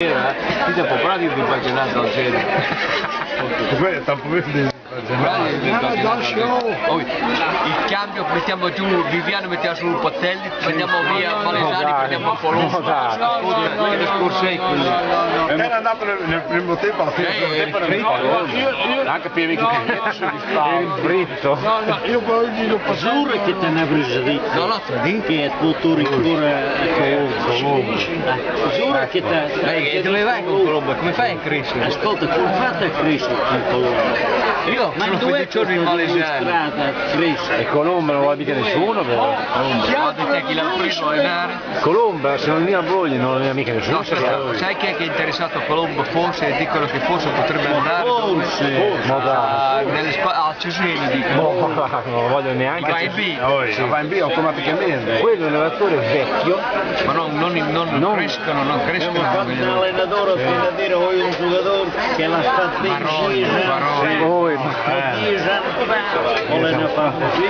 Ti può praticare di impaginare al cielo. Il cambio mettiamo giù, Viviano mettiamo su Pottelli, prendiamo via Palesani, prendiamo Colombo. Era andato nel primo tempo alla fine. Anche per il fritto. No, io voglio il passare che te ne avrei detto. No, che è tutto ancora Colombo. Che te dove vai con Colombo? Come fai a crescere? Ascolta, come fate a crescere con Colombo? Io sono 15 giorni in Malesiano. E Colombo non lo mica nessuno, però. Guardate chi l'ha preso è Nari. Colombo, se non mia moglie non è mica nessuno. No, sai chi è che è interessato a Colombo? Forse dicono che forse potrebbe andare a Cesena, dicono. Non lo voglio neanche. Va in B. Va in B automaticamente. Quello è un allenatore vecchio. Ma non crescono, non crescono. Un allenatore fino a dire vuoi un giocatore che l'ha fatto Baroni. Dice, o le ne fa così.